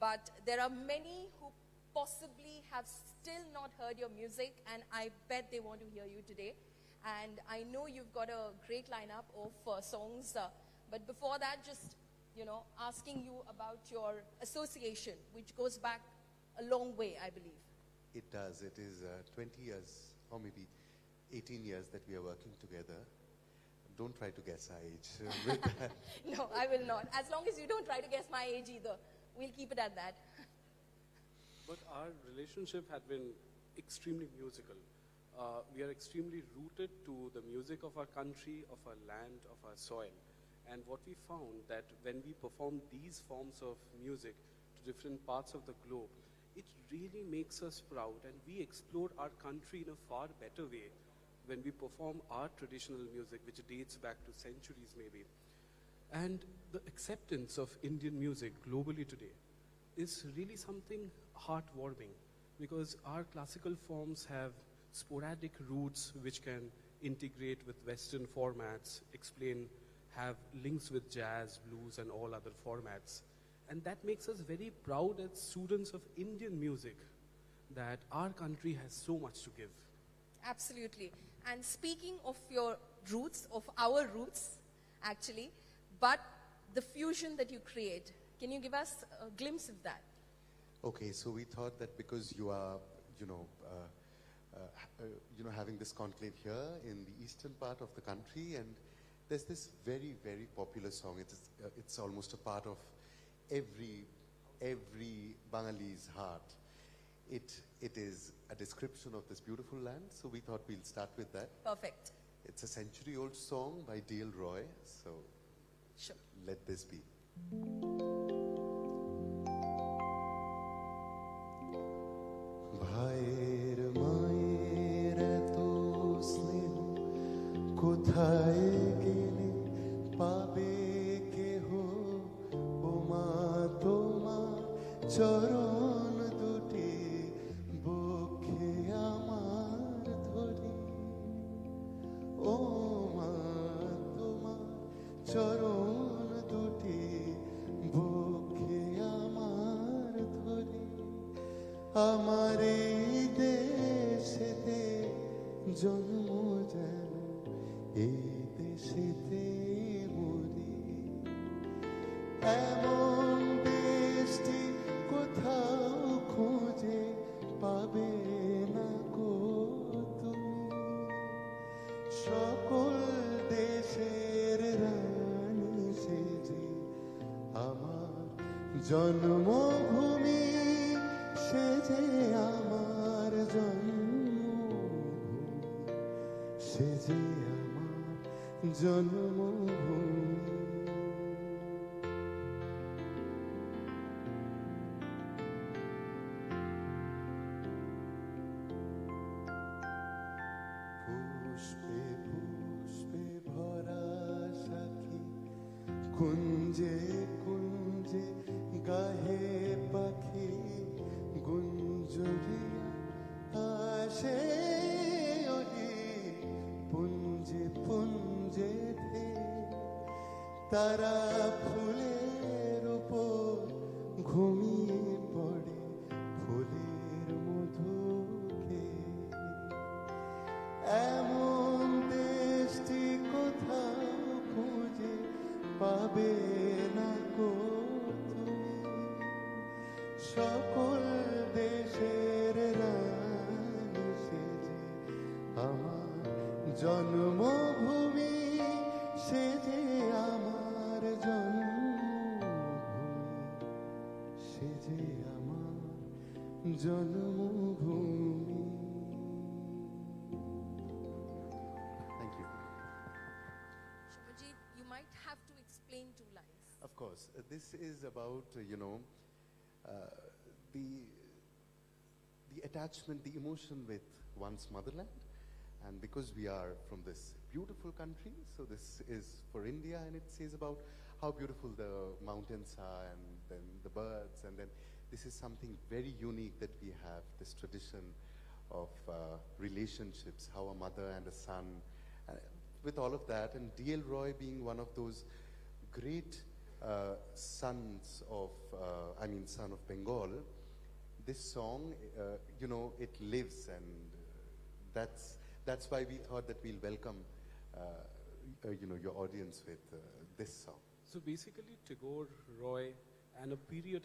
but there are many who possibly have still not heard your music, and I bet they want to hear you today. And I know you've got a great lineup of songs, but before that, just, asking you about your association, which goes back a long way, I believe. It does. It is 20 years, or maybe 18 years that we are working together. Don't try to guess our age with that. No, I will not. As long as you don't try to guess my age either. We'll keep it at that. But our relationship had been extremely musical. We are extremely rooted to the music of our country, of our land, of our soil. And what we found that when we perform these forms of music to different parts of the globe, it really makes us proud, and we explore our country in a far better way when we perform our traditional music, which dates back to centuries maybe. And the acceptance of Indian music globally today is really something heartwarming, because our classical forms have sporadic roots which can integrate with Western formats, have links with jazz, blues, and all other formats. And that makes us very proud as students of Indian music that our country has so much to give. Absolutely. And speaking of your roots, of our roots, actually, but the fusion that you create, can you give us a glimpse of that? Okay, so we thought that because you are, having this conclave here in the eastern part of the country, and there's this very, very popular song. It's almost a part of every Bangali's heart. It is a description of this beautiful land, so we thought we'll start with that. Perfect. It's a century-old song by D.L. Roy, so sure. Let this be. ভাইয়ের মায়ের এত স্নেহ কোথায় গেলে পাবে কেহ, ও মা তোমার চরণ দুটি বক্ষে আমার ধরি, ও মা তোমার চরণ দুটি বক্ষে আমার ধরি, আমার এই দেশেতে জন্ম যেন এই দেশেতে মরি, এমন দেশটি কোথাও খুঁজে পাবে না গো তুমি, সকল দেশের রানী সেজে আমার জন্মভূমি, সেজে আমার জন্মভূমি, সেজে আমার জন্মভূমি। পুষ্পে পুষ্পে ভরা সাথী, কুঞ্জে কুঞ্জে গাহে পাখি, গুঞ্জরিয়া আসে ওহি পুঞ্জে পুঞ্জে ধে, তারা ফুলের উপর ঘুমিয়ে পড়ে ফুলের মধু খেয়ে, এমন দেশটি কোথাও খুঁজে পাবে না গো তুমি, সকল দেশের রানী সেজে আমার জন্মভূমি, সেজে আমার জন্মভূমি, সেজে আমার জন্মভূমি। Thank you. Shubhajit, you might have to explain two lines. Of course, this is about, the attachment, the emotion with one's motherland. And because we are from this beautiful country, so this is for India, and it says about how beautiful the mountains are, and then the birds, and then this is something very unique that we have, this tradition of relationships, how a mother and a son, with all of that, and D.L. Roy being one of those great sons of, son of Bengal, this song, it lives, and that's why we thought that we'll welcome, your audience with this song. So basically, Tagore, Roy, and a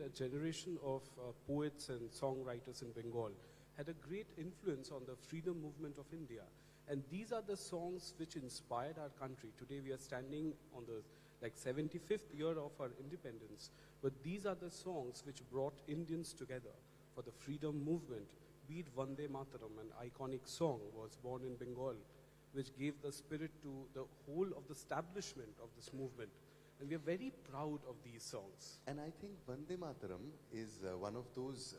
generation of poets and songwriters in Bengal had a great influence on the freedom movement of India. And these are the songs which inspired our country. Today we are standing on the 75th year of our independence. But these are the songs which brought Indians together for the freedom movement. Be it Vande Mataram, an iconic song, was born in Bengal, which gave the spirit to the whole of the establishment of this movement. And we are very proud of these songs. And I think Vande Mataram is one of those,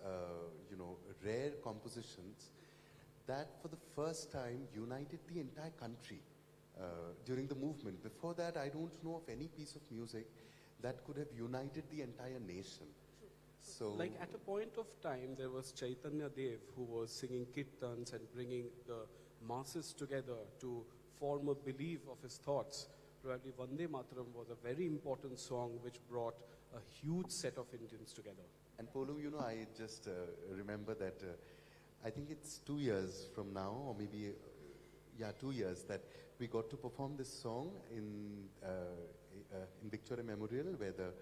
rare compositions that for the first time united the entire country during the movement. Before that, I don't know of any piece of music that could have united the entire nation. So, like at a point of time, there was Chaitanya Dev who was singing kirtans and bringing the masses together to form a belief of his thoughts. Probably Vande Mataram was a very important song which brought a huge set of Indians together. And Polu, I just remember that I think it's 2 years from now, or maybe, 2 years, that we got to perform this song in Victoria Memorial, where the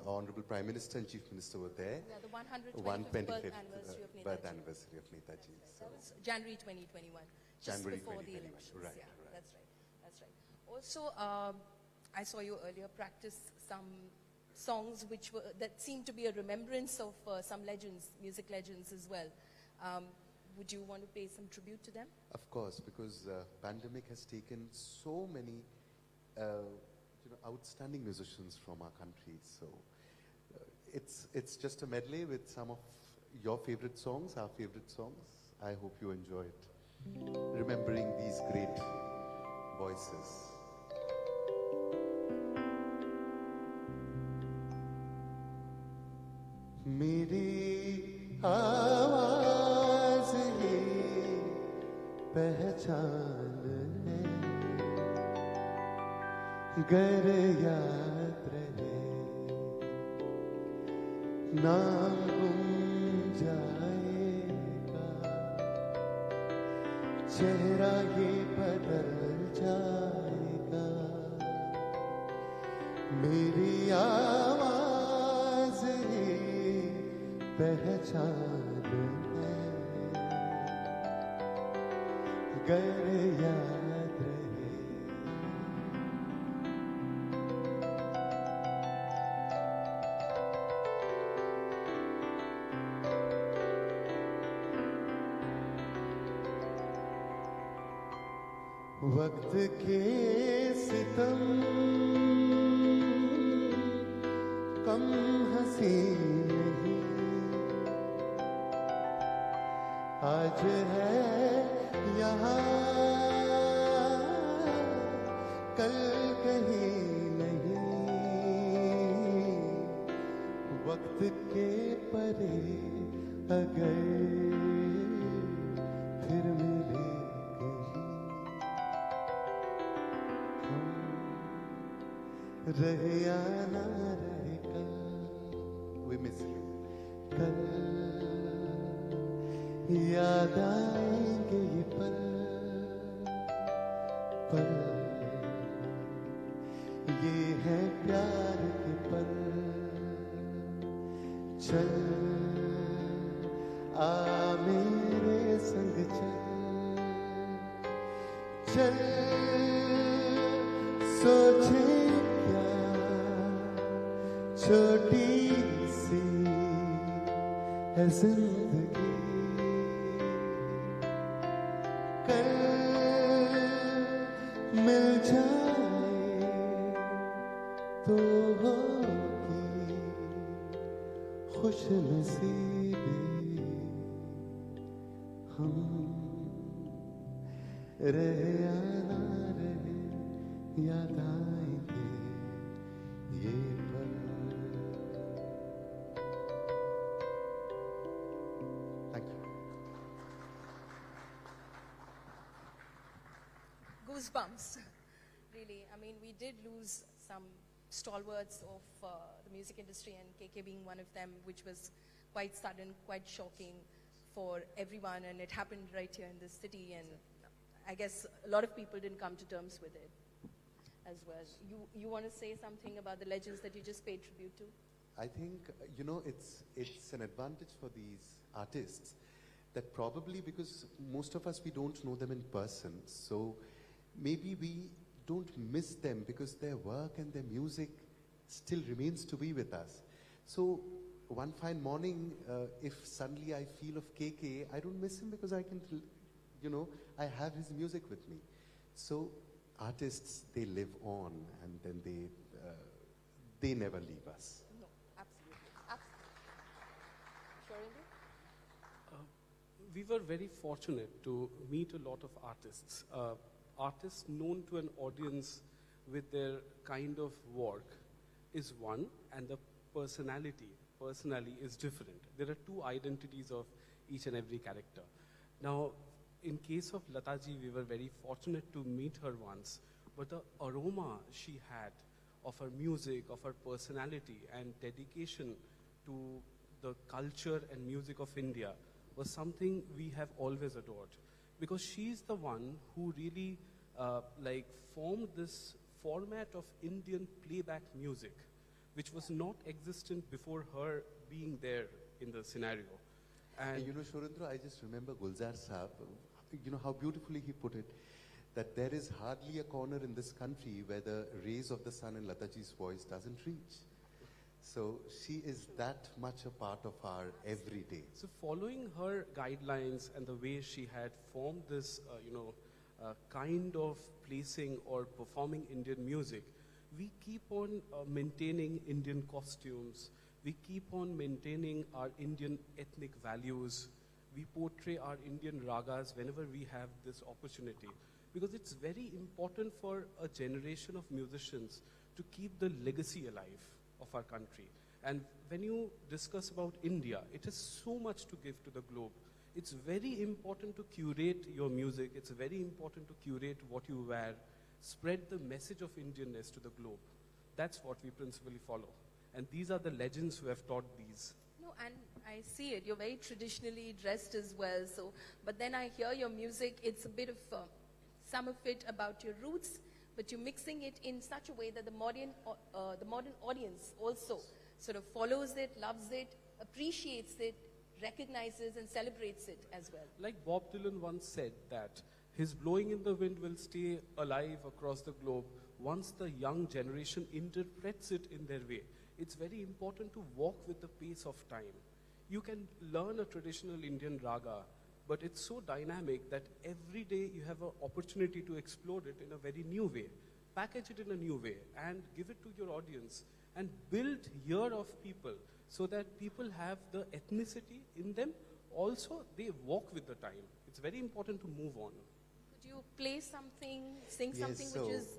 Honorable Prime Minister and Chief Minister were there. Yeah, the 125th birth anniversary of birth anniversary of Netaji. Netaji. So that was January 2021, just January before 2021, the elections. right, Yeah, right. that's right. That's right. Also, I saw you earlier practice some songs that seem to be a remembrance of some legends, music legends as well. Would you want to pay some tribute to them? Of course, because pandemic has taken so many outstanding musicians from our country. So it's just a medley with some of your favorite songs, our favorite songs. I hope you enjoy it. Remembering these great voices. मेरी आवाज़ ही पहचान है, गर याद रहे नाम गुम जाएगा, चेहरा ये बदल जाएगा, मेरी आवाज़ ही पहचान है, गर याद रहे। वक्त के सितम कम हंसी नहीं, आज है यहाँ कल कहीं नहीं, वक्त के परे अगर फिर मिले रहे या ना रहे कल, we miss you. कल याद आएंगे ये पल, पल ये है प्यार के पल, चल आ मेरे संग चल, चल सोचे छोटी सी है जिंदगी, कल मिल जाए तो होगी खुश नसीबी, हम रहे या ना रहे याद आएंगे ये पल। Goosebumps. Really, I mean, we did lose some stalwarts of the music industry, and KK being one of them, which was quite sudden, quite shocking for everyone, and it happened right here in this city, and I guess a lot of people didn't come to terms with it as well. You want to say something about the legends that you just paid tribute to? I think, it's an advantage for these artists that probably because most of us, we don't know them in person, so maybe we don't miss them because their work and their music still remains to be with us. So one fine morning, if suddenly I feel of KK, I don't miss him because I can, I have his music with me. So artists, they live on, and then they never leave us. No, absolutely. Sure, Indu? We were very fortunate to meet a lot of artists. Artists known to an audience with their kind of work is one, and the personally is different. There are two identities of each and every character. Now, in case of Lataji, we were very fortunate to meet her once, but the aroma she had of her music, of her personality and dedication to the culture and music of India was something we have always adored. Because she's the one who really formed this format of Indian playback music, which was not existent before her being there in the scenario. And Shurendra, I just remember Gulzar Saab, how beautifully he put it, that there is hardly a corner in this country where the rays of the sun in Lataji's voice doesn't reach. So she is that much a part of our everyday. So following her guidelines and the way she had formed this, kind of placing or performing Indian music, we keep on maintaining Indian costumes. We keep on maintaining our Indian ethnic values. We portray our Indian ragas whenever we have this opportunity. Because it's very important for a generation of musicians to keep the legacy alive of our country. And when you discuss about India, it has so much to give to the globe. It's very important to curate your music. It's very important to curate what you wear. Spread the message of Indianness to the globe. That's what we principally follow. And these are the legends who have taught these. No, and I see it. You're very traditionally dressed as well. So, but then I hear your music. It's a bit of some of it about your roots, but you're mixing it in such a way that the modern audience also sort of follows it, loves it, appreciates it, recognizes and celebrates it as well. Like Bob Dylan once said that his Blowing in the Wind will stay alive across the globe once the young generation interprets it in their way. It's very important to walk with the pace of time. You can learn a traditional Indian raga, but it's so dynamic that every day you have an opportunity to explore it in a very new way. Package it in a new way and give it to your audience and build ear of people so that people have the ethnicity in them. Also, they walk with the time. It's very important to move on. Could you play something, sing Yes, something which is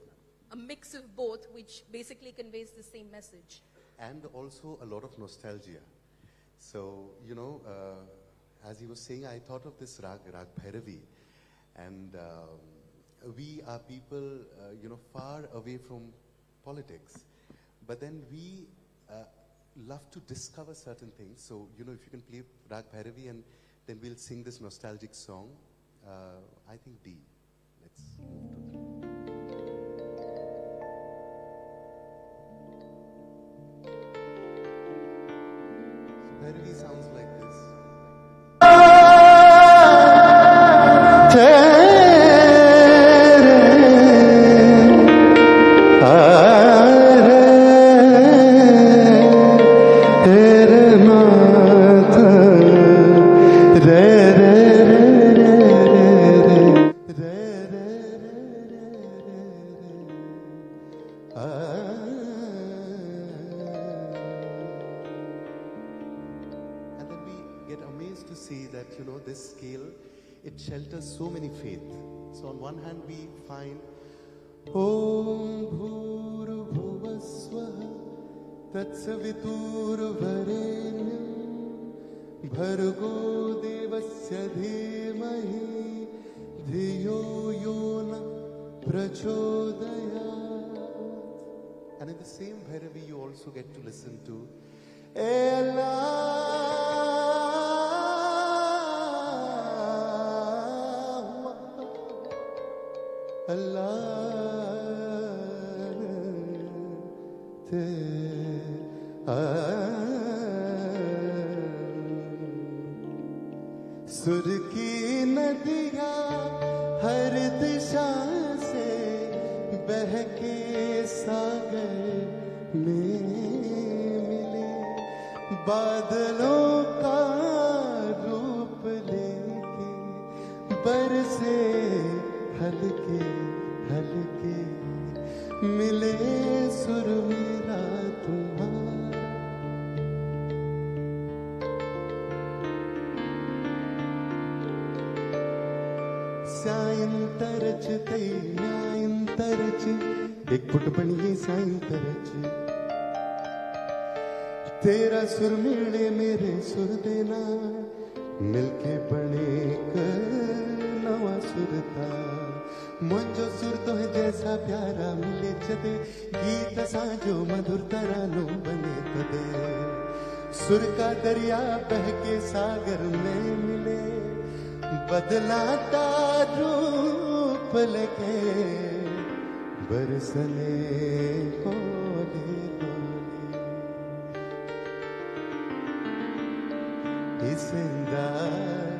a mix of both, which basically conveys the same message? And also a lot of nostalgia. So, as he was saying, I thought of this Rag Bhairavi. And we are people, far away from politics. But then we love to discover certain things. So, if you can play Rag Bhairavi and then we'll sing this nostalgic song. I think D. Let's move to D. So Bhairavi sounds like this. This scale, it shelters so many faiths. So on one hand we find Om Bhur Bhuvaswaha Tatsavitur Varenyam Bhargo Devasya Dhimahi Dhiyo Yona Prachodayat. And in the same Bhairavi, you also get to listen to सुर की नदियाँ हर दिशा से बहके सागर में मिले, बादलों का रूप लेके बरसे हल्के हल्के, मिले सुर मेरा तुम्हारा। सायंतरच तैयायंतरच एक फुट बनिए सायंतरच, तेरा सुर मिले मेरे सुर देना, मिलके बने एक नवा सुरता। मुझो सुर तो है जैसा प्यारा मिले चदे, गीत साजो मधुर तरानो बने तदे। सुर का दरिया बह के सागर में मिले, बदलाता रूप लेके बरसने होले होले। इसेंदानम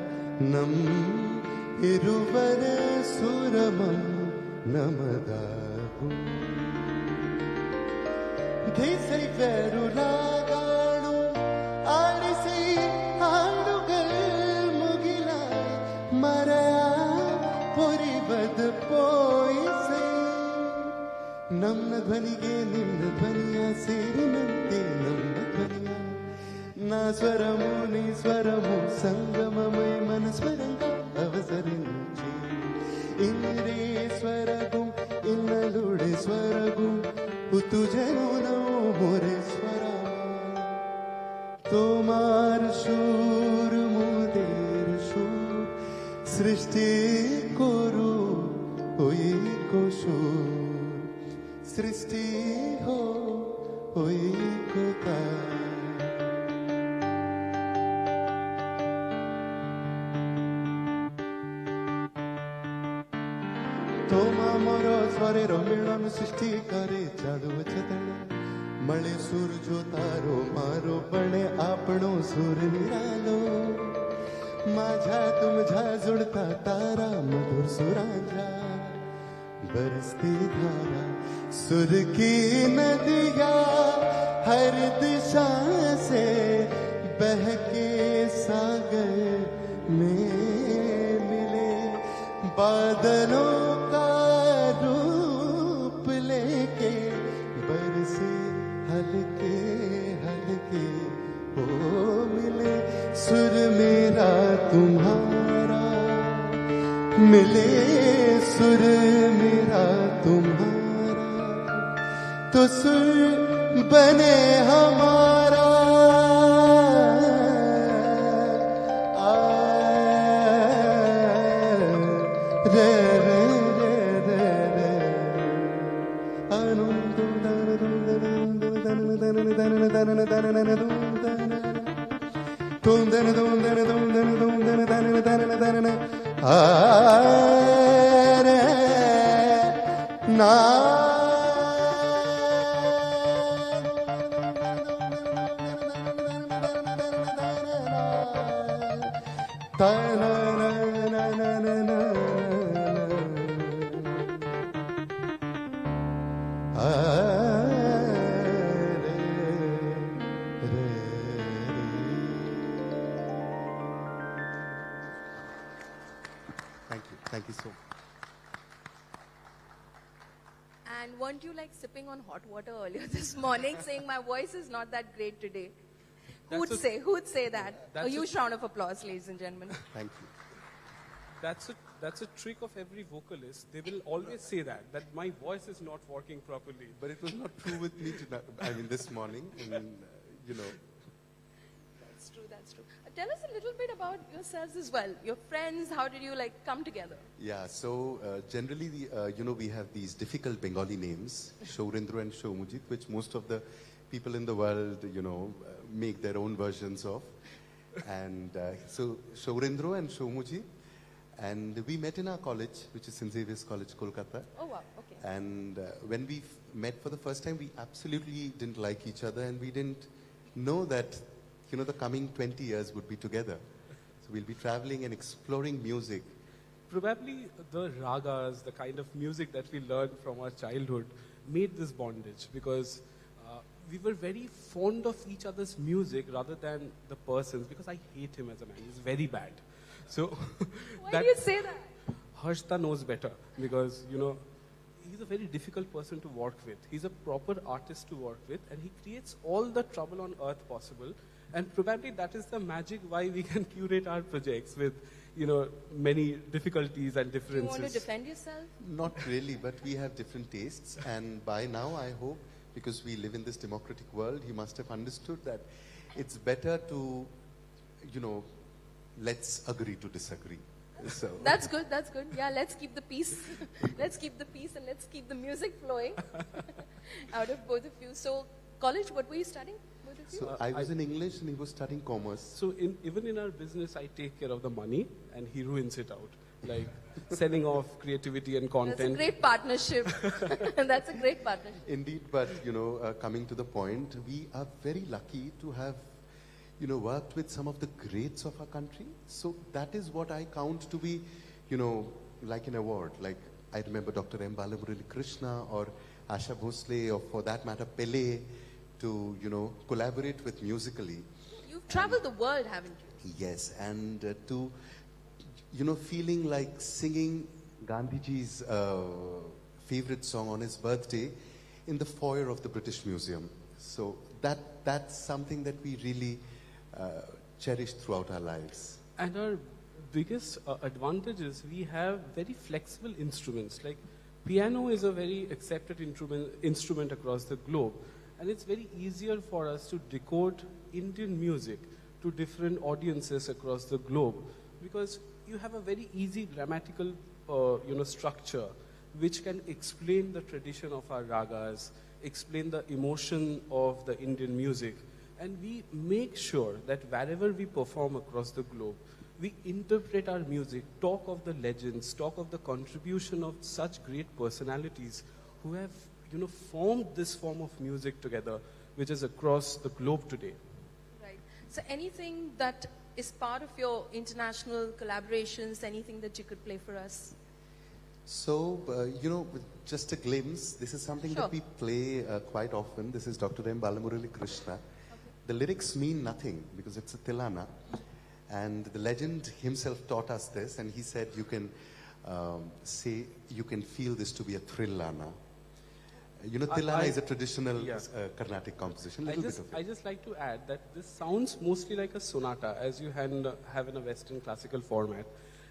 इरुवर सुरमम नमदागु, घिसै वेरुलागाणु आडिसी हाडुगल मुगिला, मरया पुरिबद पोइसे नम्न ध्वनिगे निम्न ध्वनिया ಸೇರಿನಂತೆ ನಮ್ಮ ಧ್ವನಿಯ నా స్వరము నీ స్వరము సంగమమై మన స్వరంగా అవసరించి ఇన్నరే స్వరగం ఇన్నలుడే స్వరగం তুজেনো নাও মোরে স্বরমা তোমার সুর মোদের সুর সৃষ্টি করু ওই কুসুর সৃষ্টি হো ওই কোথা তোমা মোর স্বরের মিলন সৃষ্টি করে জাদু চতন મળે સુર જો તારો મારો બને આપણો સુર નિરાલો माझा तुमझा जुड़ता तारा मधुर सुरांझा बरसती धारा सुर की नदियाँ हर दिशा से बहके सागर में मिले बादलों का रूप लेके बरसे हल्के हल्के हो मिले सुर मेरा तुम्हारा मिले सुर मेरा तुम्हारा तो सुर बने हमारा रे रे रे रे रे ना Thank you so much. And weren't you like sipping on hot water earlier this morning, saying my voice is not that great today? Who'd say that? A huge round of applause, ladies and gentlemen. Thank you. That's a trick of every vocalist. They will always say that my voice is not working properly. But it was not true with me tonight. I mean, this morning. I mean, you know. That's true, that's true. Tell us a little bit about yourselves as well. Your friends, how did you like come together? Yeah, so generally, we have these difficult Bengali names, Shourendra and Shomujit, which most of the people in the world, make their own versions of. And so Shourendra and Shomujit, and we met in our college, which is St. Xavier's College, Kolkata. Oh wow, okay. And when we met for the first time, we absolutely didn't like each other, and we didn't know that, the coming 20 years would be together. So we'll be traveling and exploring music. Probably the ragas, the kind of music that we learned from our childhood, made this bondage because we were very fond of each other's music rather than the persons, because I hate him as a man. He's very bad. So Why do you say that? Harshta knows better because, he's a very difficult person to work with. He's a proper artist to work with, and he creates all the trouble on earth possible. And probably that is the magic why we can curate our projects with, many difficulties and Do you differences. want to defend yourself? Not really, but we have different tastes. And by now, I hope, because we live in this democratic world, he must have understood that it's better to, let's agree to disagree. So That's good, that's good. Yeah, let's keep the peace. Let's keep the peace and let's keep the music flowing out of both of you. So, college, what were you studying, both of you? So I was in English and he was studying commerce. So even in our business, I take care of the money and he ruins it out. Like selling off creativity and That's a content. great partnership. That's a great partnership. Indeed, but coming to the point, we are very lucky to have worked with some of the greats of our country. So that is what I count to be, like an award. Like I remember Dr. M. Balamurali Krishna or Asha Bhosle, or for that matter Pele, to collaborate with musically. You've traveled the world, haven't you? Yes, and to feeling like singing Gandhiji's favorite song on his birthday in the foyer of the British Museum. So that's something that we really cherish throughout our lives. And our biggest advantage is we have very flexible instruments. Like piano is a very accepted instrument across the globe. And it's very easier for us to decode Indian music to different audiences across the globe, because you have a very easy grammatical structure which can explain the tradition of our ragas, explain the emotion of the Indian music. And we make sure that wherever we perform across the globe, we interpret our music, talk of the legends, talk of the contribution of such great personalities who have formed this form of music together, which is across the globe today. Right. So anything that is part of your international collaborations, anything that you could play for us? So, with just a glimpse, this is something Sure. that we play quite often. This is Dr. M. Balamurali Krishna. The lyrics mean nothing because it's a tilana. And the legend himself taught us this, and he said you can you can feel this to be a thrillana. Tilana is a traditional Carnatic composition. I just like to add that this sounds mostly like a sonata, as you have in a Western classical format.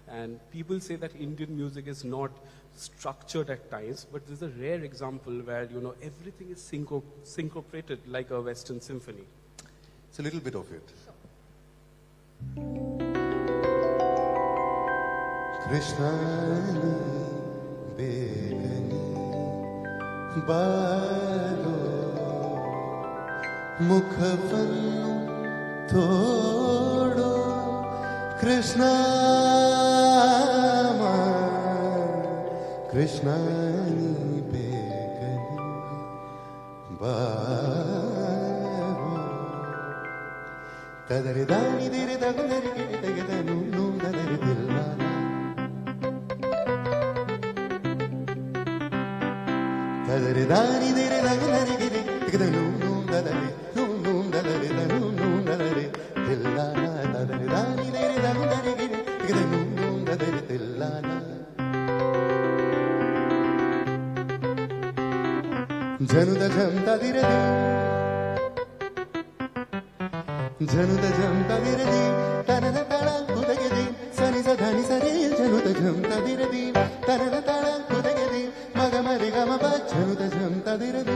And people say that Indian music is not structured at times, but this is a rare example where, everything is syncopated like a Western symphony. It's a little bit of it. Krishna begani balo mukhavan thodo Krishna Krishna begani balo tadare dani dire dagare gide danu nu dadare dillana tadare dani dire dagare gide danu nu dadare danu nu dadare dillana tadare dani dire dagare gide danu nu dadare dillana januda jamta dire januda jamta dire di tanana tala kudage di sani sa dhani sari januda jamta dire di tanana tala kudage di maga mari gama ba januda jamta dire di.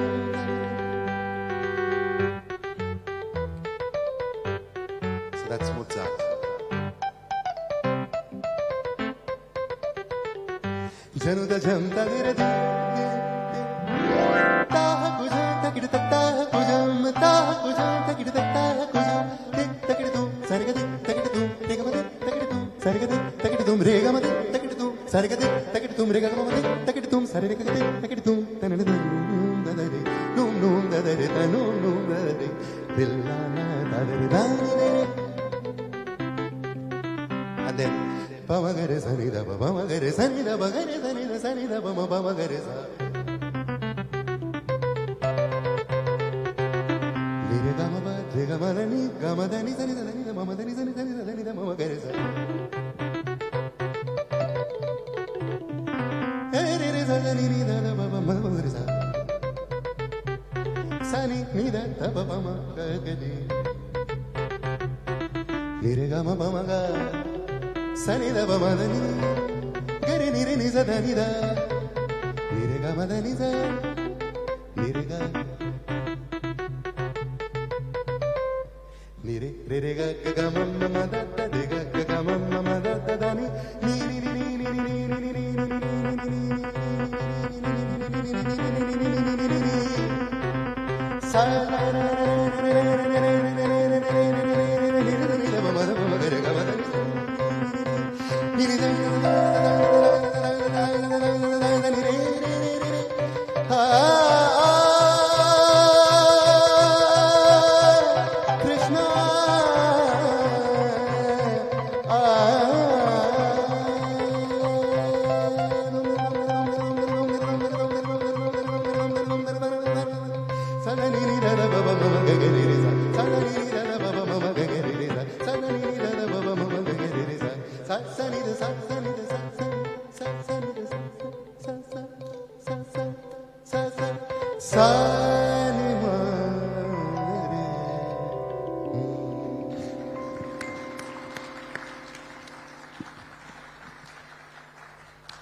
So That's Mozart. Januda jam tadira di taha kujam takid taha kujam taha kujam takid taha kujam takid tum sargadi takid tum regamadi takid tum sargadi takid tum regamadi takid tum sargadi takid tum regamadi takid tum sargadi takid tum tanadum dadare num num dadare tanum num dadare dillana dadare dadare. And then pamagare sanida pamagare sanida bagare sanida sanida pamagare sa lire gama ba re gama dani sanida sanida mama dani sanida sanida sanida pamagare sa re re sa dani ni da ba pamagare sa sani ni da ta ba pamagare lire gama pamaga sanida bamadani gari nire niza danida nire gamadaniza nire ga nire re re ga ga mamma madata de ga ga mamma madata dani nire nire nire nire nire sa la la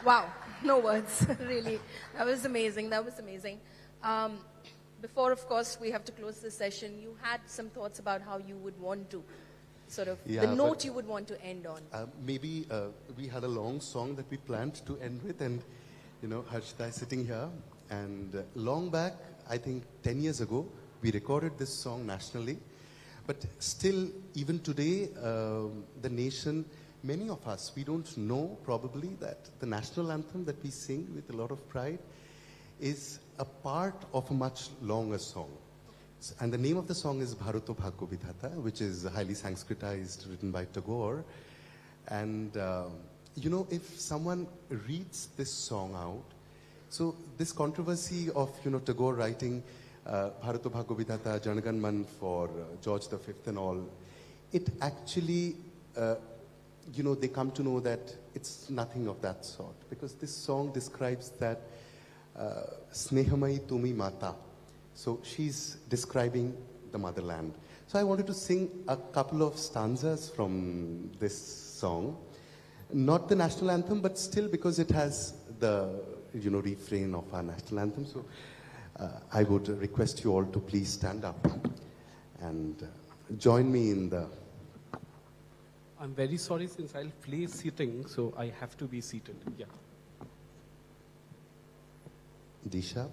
Wow, no words, really. That was amazing. That was amazing. Before, of course, we have to close this session, you had some thoughts about how you would want to, sort of, the note you would want to end on. Maybe we had a long song that we planned to end with, and, you know, Harshita is sitting here. And long back, I think 10 years ago, we recorded this song nationally. But still, even today, the nation, many of us, we don't know probably that the national anthem that we sing with a lot of pride is a part of a much longer song. And the name of the song is Bharato Bhagya Vidhata, which is highly Sanskritized, written by Tagore. And, you know, if someone reads this song out, so this controversy of, you know, Tagore writing Bharato Bhagya Vidhata, Janagan Man for George V and all, it actually, you know, they come to know that it's nothing of that sort. Because this song describes that Snehamai Tumi Mata. So she's describing the motherland. So I wanted to sing a couple of stanzas from this song. Not the national anthem, but still because it has the, you know, refrain of our national anthem. So I would request you all to please stand up and join me in the... I'm very sorry since I'll play sitting, so I have to be seated. Yeah. Disha.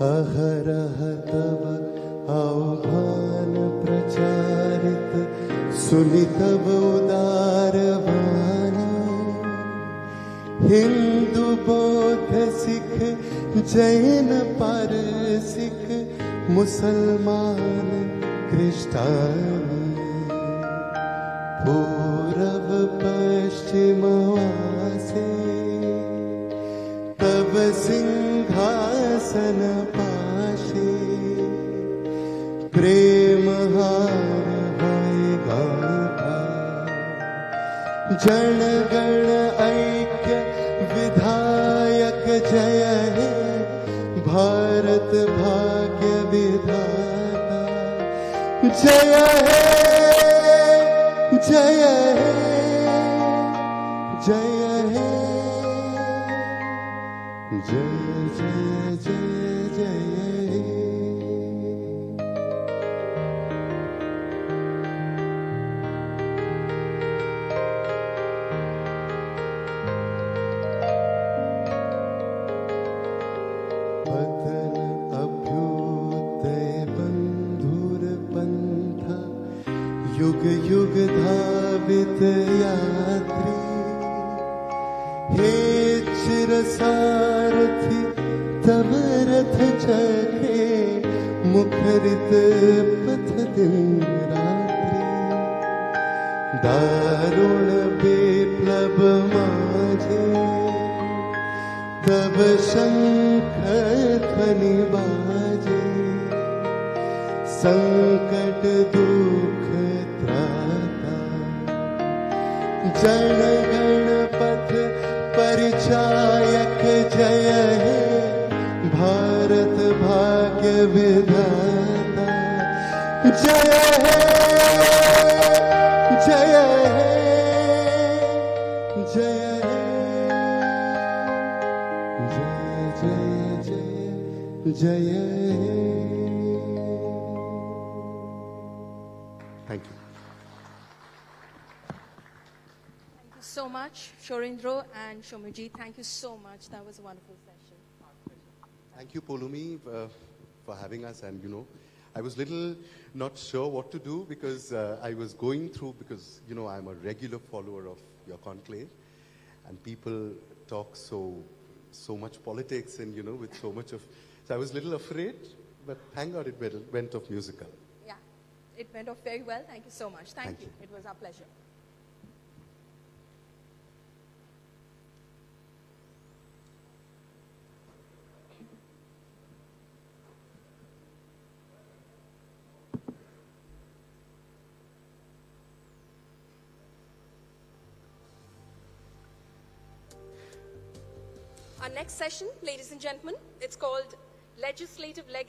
अहरह तव आह्वान प्रचारित सुनि तव उदार वाणी हिंदू बौद्ध सिख जैन पारसिक मुसलमान क्रिस्तानी पूरब पश्चिम से तब सिंहासन पाशे प्रेम हार होए गाथा जन गण ऐक्य विधायक जय हे भारत भाग्य विधाता जय हे जय हे जय हे जय जय जय जय युग युग धावित यात्री हे चिरसारथी तब रथ चले मुखरित पथ दिन रात्रि दारुण विप्लव माझे तब शंख ध्वनि बाजे संकट दुख त्राता जन गणपथ परिचायक जय हे भारत भाग्य विधाता जय हे जय हे जय जय जय जय Thank you. Thank you so much, Shorindro and Shomuji. Thank you so much. That was a wonderful session. Thank you, Polumi, for having us. And, you know, I was little not sure what to do because I was going through, because, you know, I'm a regular follower of your conclave. And people talk so much politics and, you know, with so much of... So I was a little afraid, but thank God it went off musical. Yeah, it went off very well. Thank you so much. Thank you. you. It was our pleasure. Our next session, ladies and gentlemen, it's called Legislative Legacy.